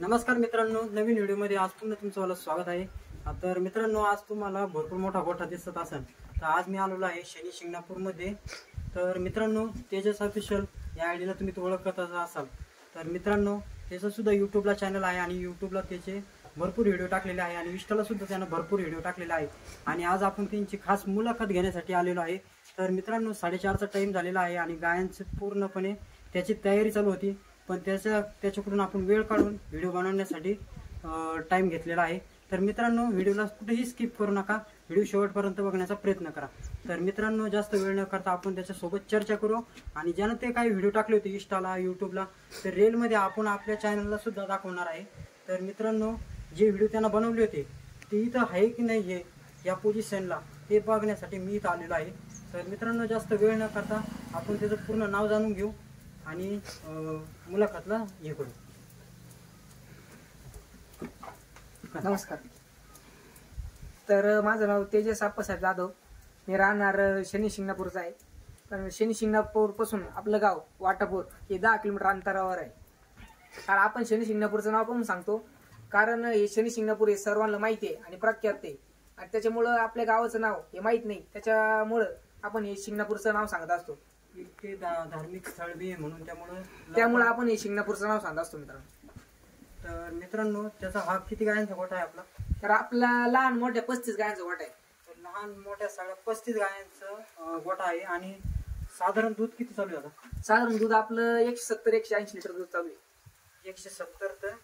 नमस्कार मित्रांनो, नवीन व्हिडिओमध्ये आज पुन्हा तुमचं स्वागत आहे। तर मित्रांनो, आज तुम्हाला भरपूर मोठा गोठा दिसत असेल तर आज मी आलेलो आहे शनी शिंगणापूरमध्ये। तर मित्रांनो, तेजस ऑफिशियल या आयडीला तुम्ही ओळखत असाल तर मित्रांनो, त्याचं सुद्धा यूट्यूबला चॅनल आहे आणि यूट्यूबला त्याचे भरपूर व्हिडिओ टाकलेले आहे आणि इंस्टाला सुद्धा त्यानं भरपूर व्हिडिओ टाकलेले आहे आणि आज आपण त्यांची खास मुलाखत घेण्यासाठी आलेलो आहे। तर मित्रांनो, 4:30चा टाइम झालेला आहे आणि गायांची पूर्णपणे त्याची तयारी चालू होती, पण त्याच्याकडून आपण वेळ काढून व्हिडिओ बनवण्यासाठी टाइम घेतलेला आहे। तर मित्रांनो, व्हिडिओला कुठेही स्किप करू नका, व्हिडिओ शेवटपर्यंत बघण्याचा प्रयत्न करा। तर मित्रांनो, जास्त वेळ न करता आपण त्याच्यासोबत चर्चा करू आणि ज्यानं ते काही व्हिडिओ टाकले होते इंस्टाला यूट्यूबला तर रीलमध्ये आपण आपल्या चॅनलला सुद्धा दाखवणार आहे। तर मित्रांनो, जे व्हिडिओ त्यांना बनवले होते ते इथं आहे की नाही हे या पोझिशनला ते बघण्यासाठी मी इथं आलेलो आहे। तर मित्रांनो, जास्त वेळ न करता आपण त्याचं पूर्ण नाव जाणून घेऊ आणि मुलाखतला हे करू। नमस्कार। तर माझं नाव तेजस आप्पासाहेब जाधव, मी राहणार शनी शिंगणापूरचा आहे। पण शनी शिंगणापूर पासून आपलं गाव वाटापूर हे 10 किलोमीटर अंतरावर आहे। कारण आपण शनी शिंगणापूरचं नाव पण सांगतो कारण हे शनी शिंगणापूर हे सर्वांना माहिती आहे आणि प्रख्यात आहे आणि त्याच्यामुळं आपल्या गावाचं नाव हे माहित नाही, त्याच्यामुळं आपण हे शिंगणापूरचं नाव सांगत असतो। ते धार्मिक स्थळ बी आहे म्हणून त्यामुळे आपण हे शिंगणापूरचं नाव सांगत असतो मित्रांनो। तर मित्रांनो, त्याचा हा किती गायांचा गोठा आहे आपला? तर आपला लहान मोठ्या 35 गायांचा गोठा आहे। तर लहान मोठ्या सगळ्या 35 गायांचा गोठा आहे आणि साधारण दूध किती चालू आहे आता? साधारण दूध आपलं 170-180 लिटर दूध चालू आहे। 170। तर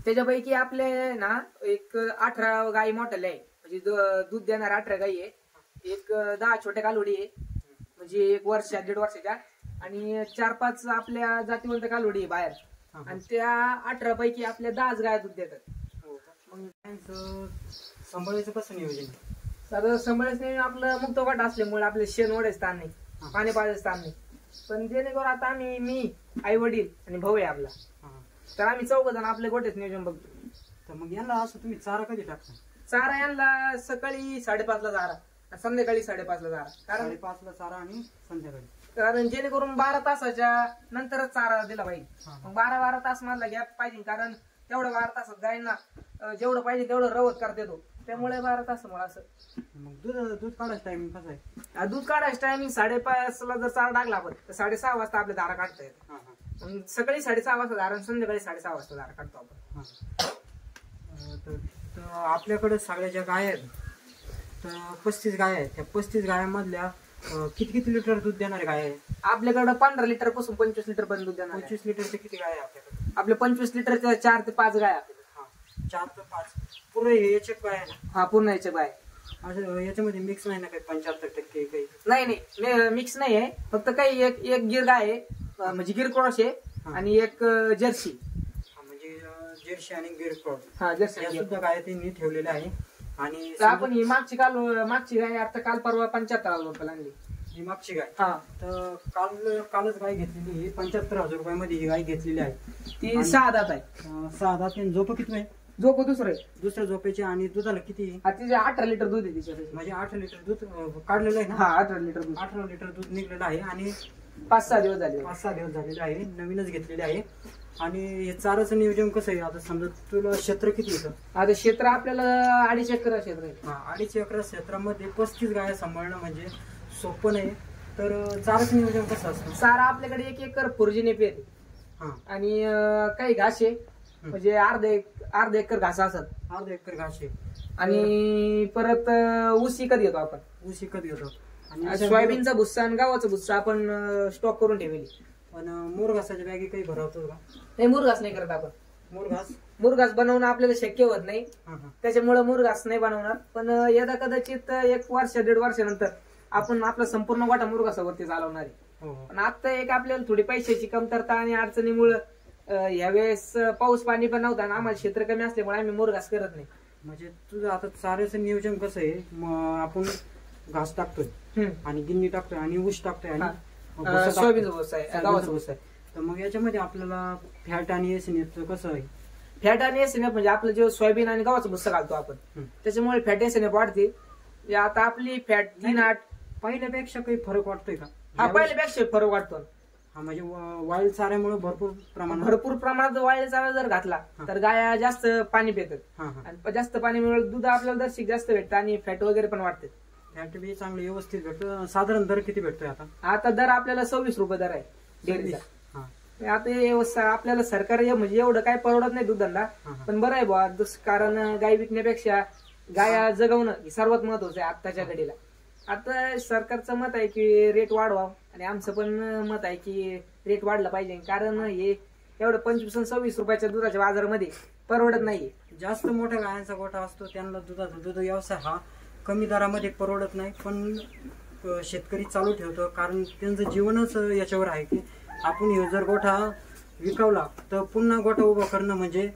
त्याच्यापैकी आपले ना एक 18 गाई मोठ्याला आहे, म्हणजे दूध देणार 18 गाई आहे, एक 10 छोट्या कालवडी आहे, म्हणजे 1 वर्ष 1.5 वर्षाच्या, आणि 4-5 आपल्या जातीवंत कालवडी आहे बाहेर, आणि त्या 18 पैकी आपल्या 10 गाय दूध देतात। मग गायांचं सांभाळायचं कसं नियोजन? साधं सांभाळायचं नाही, आपलं मुक्त गोठा असल्यामुळे आपले शेण ओढायचं स्थान नाही, पाणी पाजायचं स्थान नाही, पण जेणेकरून आता मी आई वडील आणि भाऊ आहे आपला, तर आम्ही 4 जण आपल्या गोठ्याचं नियोजन बघतो। तर मग यांना असं तुम्ही चारा कधी टाकता? चारा यांना सकाळी 5:30ला चारा, संध्याकाळी 5:30ला चारा, कारण 5:30ला चारा आणि संध्याकाळी, कारण जेणेकरून 12 तासाच्या नंतरच चारा दिला पाहिजे। मग 12 तास मला गॅप पाहिजे, कारण तेवढ्या 12 तासात गायींना जेवढं पाहिजे तेवढं रवत करता येतो, त्यामुळे 12 तास मला असं। मग दूध काढायचं टायमिंग कसं आहे? दूध काढायचं टायमिंग 5:30ला जर चारा टाकला आपण तर 6:30 वाजता आपल्या दारा काढता येतात। मग सकाळी 6:30 वाजता दारा, संध्याकाळी 6:30 वाजता दारा काढतो आपण। तर आपल्याकडे सगळ्या ज्या गाय आहेत तर 35 गाय आहेत, त्या 35 गायांमधल्या किती लिटर दूध देणारे गाय आहे? आपल्याकडे 15 लिटर पासून 25 लिटर पर्यंत दूध देणार। 25 लिटरचे किती गाय आहे आपल्याकडे? आपल्या 25 लिटरच्या 4 ते 5 गाय आपल्याकडे। 4 ते 5 पुरे याचे गाय आहे ना? हा, पूर्ण याच्या गाय। असं याच्यामध्ये मिक्स नाही ना काही? 75% काही? नाही, मिक्स नाही आहे, फक्त काही एक गिर गाय आहे, म्हणजे गिर क्रॉस आहे, आणि एक जर्सी, म्हणजे जर्सी आणि गिर क्रॉस, हा जर्सी या सुद्धा गाय त्यांनी ठेवलेल्या आहे। आणि आपण ही मागची गाय आता काल परवा 75,000 रुपये आणली, ही मागची गाय। हा, तर कालच गाय घेतलेली, ही 75,000 रुपयामध्ये ही गाय घेतलेली आहे। ती 6 दात आहे। 6 दात। झोप किती आहे? झोप दुसऱ्या झोपेची। आणि दुधाला किती? तिचे 18 लिटर दूध आहे तिच्या, म्हणजे 18 लिटर दूध काढलेलं आहे ना? हा, 18 लिटर दूध, 18 लिटर दूध निघलेलं आहे आणि 5-6 दिवस झाले, 5-6 दिवस झालेले आहे, नवीनच घेतलेले आहे। आणि हे चाराचं नियोजन कसं आहे? आता समजा तुला क्षेत्र किती येतं? आता क्षेत्र आपल्याला 2.5 एकर क्षेत्र आहे। 2.5 एकर क्षेत्रामध्ये 35 गाय सांभाळणं म्हणजे सोपं नाही। तर चाराचं नियोजन कसं असतं? चारा आपल्याकडे 1 एकर फुर्जी नेपी येते आणि काही घास आहे, म्हणजे अर्धा एकर घास असत, 1/2 एकर घास आहे, आणि परत ऊस विकत घेतो आपण, ऊस विकत घेतो, आणि सोयाबीनचा भुस्सा आणि गव्हाचा भुस्सा आपण स्टॉक करून ठेवली। पण मुरघासाच्या बॅगी काही भरवतो का? नाही, मुरघास नाही करत आपण। मुरघास बनवणं आपल्याला शक्य होत नाही, त्याच्यामुळे मुरघास नाही बनवणार, पण यदा कदाचित 1 वर्ष 1.5 वर्षानंतर आपण आपला संपूर्ण गोठा मुरघासावरती चालवणार आहे। पण आता एक आपल्याला थोडी पैशाची कमतरता आणि अडचणीमुळे यावेळेस पाऊस पाणी पण नव्हता आणि आम्हाला क्षेत्र कमी असल्यामुळे आम्ही मुरघास करत नाही। म्हणजे तुझं आता चाऱ्याचं नियोजन कसं आहे? आपण घास टाकतोय आणि गिन्नी टाकतोय आणि ऊस टाकतोय आणि सोयाबीनचा भुस्सा आहे, गव्हाचा भुस्सा आहे। तर मग याच्यामध्ये आपल्याला फॅट आणि एसएनएफ कसं आहे? फॅट आणि एसएनएफ म्हणजे आपलं जे सोयाबीन आणि गव्हाचा भुस्सा घालतो आपण, त्याच्यामुळे फॅट एसएनएफ वाढते। आता आपली फॅट 3-8 पहिल्यापेक्षा काही फरक वाटतोय का? हा, पहिल्यापेक्षा फरक वाटतो। हा म्हणजे वाईल्ड चाऱ्यामुळे भरपूर प्रमाणात वाईल्ड चारा जर घातला तर गाया जास्त पाणी पितात आणि जास्त पाणीमुळे दूध आपल्याला दर्शिक जास्त भेटतं आणि फॅट वगैरे पण वाढते. फॅट बी चांगलं व्यवस्थित भेटतो. साधारण दर किती भेटतोय आता दर आपल्याला 26 रुपये दर आहे डेअरीचा. आता आपल्याला सरकार म्हणजे एवढं काय परवडत नाही दूधधंदा, पण बरं आहे बुवा, कारण गाय विकण्यापेक्षा गाया जगवणं हे सर्वात महत्वाचं आहे आत्ताच्या घडीला. आता सरकारचं मत आहे की रेट वाढवा आणि आमचं पण मत आहे की रेट वाढला पाहिजे, कारण हे एवढं 25-26 रुपयाच्या दुधाच्या बाजारामध्ये परवडत नाहीये. जास्त मोठ्या गायांचा गोठा असतो त्यांना दूध व्यवसाय हा कमी दरामध्ये परवडत नाही, पण शेतकरी चालू ठेवतो कारण त्यांचं जीवनच याच्यावर आहे की आपण हे जर गोठा विकवला तर पुन्हा गोठा उभा करणं म्हणजे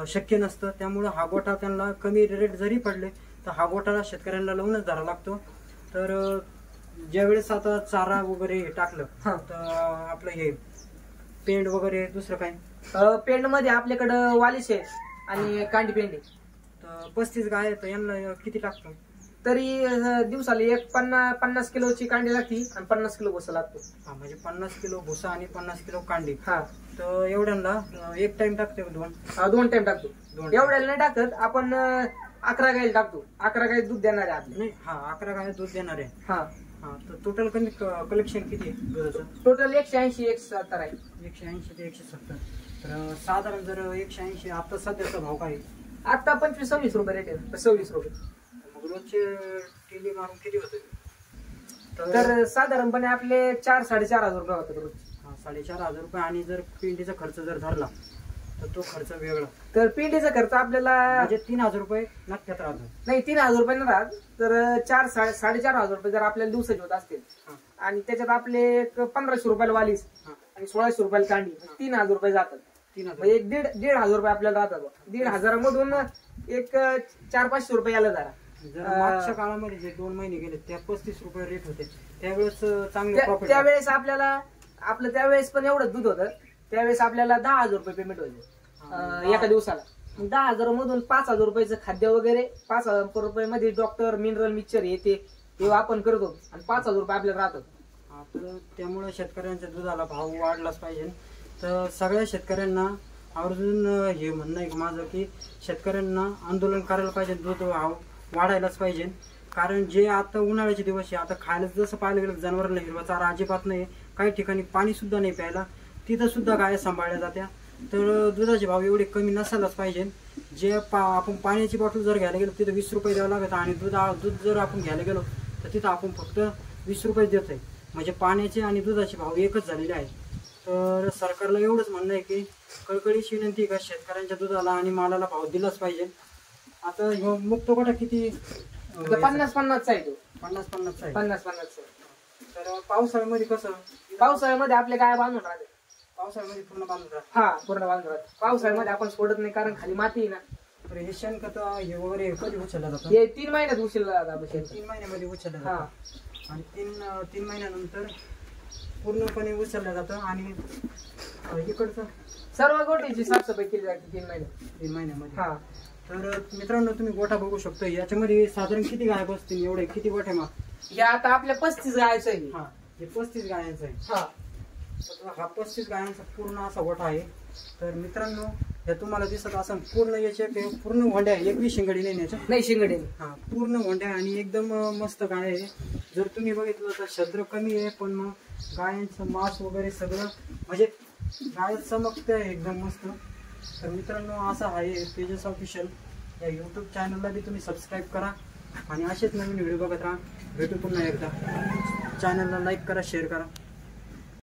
शक्य नसतं. त्यामुळं हा गोठा त्यांना कमी रेट जरी पडले तर हा गोठा शेतकऱ्यांना लावूनच धरावा लागतो. तर ज्यावेळेस आता चारा वगैरे टाकलं तर आपलं हे पेंड वगैरे दुसरं काय पेंड मध्ये आपल्याकडं वालिश आहे आणि कांडी पेंड आहे. तर 35 गाय तर यांना किती टाकतो तरी दिवसाला 50 किलोची कांडी लागते आणि 50 किलो भुसा लागतो. म्हणजे 50 किलो भुसा आणि 50 किलो कांडी. हा तर एवढ्यांना एक टाइम टाकतो दोन टाइम टाकतो. एवढ्याला नाही टाकत आपण 11 गायला टाकतो. 11 गाय दूध देणार आहे आपले. नाही 11 गाय दूध देणार आहे. हा तर टोटल कलेक्शन किती आहे दुधाचं? टोटल 180-170 आहे. 180 ते 170. तर साधारण जर 180 आता सध्याचा भाव काय? आता 25-26 रुपये रेट आहे. 26 रुपये. मग रोजचे टिली मारून किती होते? तर साधारणपणे आपले 4-4.5 रुपये होतात रोज. 4.5 रुपये. आणि जर पिंडीचा खर्च जर धरला तर तो खर्च वेगळा. तर पिंडीचा खर्च आपल्याला म्हणजे 3,000 रुपये नक्कीच राहतो. नाही 3,000 रुपये नाही राहत. तर 4-4.5 रुपये जर आपल्याला दिवसाचे होत असतील आणि त्याच्यात आपले 1500 रुपयाला वालीस आणि 1600 रुपयाला कांडी 3,000 रुपये जातात. 3,000 एक 1,500 रुपये आपल्याला राहतात. 1,500 मधून एक 400-500 रुपये याला जरा. जर मागच्या काळामध्ये जे 2 महिने गेले त्या 35 रुपये रेट होते त्यावेळेस चांगले प्रॉफिट. त्यावेळेस आपल्याला त्यावेळेस पण एवढं दूध होतं. त्यावेळेस आपल्याला 10,000 रुपये पेमेंट व्हायचं एका दिवसाला. 10,000 मधून 5,000 रुपयाचं खाद्य वगैरे 5,000 रुपये मध्ये डॉक्टर मिनरल मिक्सचर हे आपण करतो आणि 5,000 रुपये आपल्याला राहतात. त्यामुळे शेतकऱ्यांच्या दुधाला भाव वाढलाच पाहिजे. तर सगळ्या शेतकऱ्यांना आवर्जून हे म्हणणं आहे माझं की शेतकऱ्यांना आंदोलन करायला पाहिजे. दूध भाव वाढायलाच पाहिजे. कारण जे आता उन्हाळ्याचे दिवस आहे आता खायला जसं पाहायला गेलं जनावरांना हिरवा चारा अजिबात नाही. काही ठिकाणी पाणी सुद्धा नाही प्यायला. तिथं सुद्धा गाय सांभाळल्या जात्या. तर दुधाचे भाव एवढे कमी नसायलाच पाहिजे. जे आपण पाण्याची बॉटल जर घ्यायला गेलो तिथं 20 रुपये द्यावं लागतं आणि दूध जर आपण घ्यायला गेलो तर तिथं आपण फक्त 20 रुपये देतोय. म्हणजे पाण्याचे आणि दुधाचे भाव एकच झालेले आहे. तर सरकारला एवढंच म्हणणं आहे की कळकळीची विनंती का शेतकऱ्यांच्या दुधाला आणि मालाला भाव दिलाच पाहिजे. आता मुक्त गोठा किती? 50-50 आहे तो. 50-50 आहे. 50-50. तर पावसाळ्यामध्ये कसं? पावसाळ्यामध्ये आपले गाय बांधून राहते. पावसाळ्यामध्ये पूर्ण बांधून राहते. हा पूर्ण बांधून राहते. पावसाळ्यामध्ये आपण सोडत नाही कारण खाली माती आहे ना. तर हे शेणखत हे वगैरे कधी उचललं जातं? हे 3 महिन्यात उचललं जातं. 3 महिन्यामध्ये उचललं जातं आणि 3 महिन्यानंतर पूर्णपणे उचललं जातं. आणि इकडचं सर्व गोठीची साफसफाई केली जाते 3 महिन्यामध्ये. हा तर मित्रांनो तुम्ही गोठा बघू शकतो. याच्यामध्ये साधारण किती गाय बसतील? एवढे किती गोठे मग? या आता आपल्या 35 गायचं आहे. हा हे 35 गायांचं आहे. हा 35 गायांचा पूर्ण असा गोठा आहे. तर मित्रांनो हे तुम्हाला दिसत असं पूर्ण याचे पूर्ण वंड्या आहे. 21 शिंगडी नाही शिंगडी. हा पूर्ण वंड्या आणि एकदम मस्त गाय आहे. जर तुम्ही बघितलं तर छद्र कमी आहे पण मग गायांचं मांस वगैरे सगळं म्हणजे गाय चमकते आहे एकदम मस्त. तर मित्रांनो असं आहे तेजस ऑफिशियल या यूट्यूब चॅनलला बी तुम्ही सबस्क्राईब करा आणि असेच नवीन व्हिडिओ बघत राहा. भेटू पुन्हा एकदा. चॅनलला लाईक करा, शेअर करा.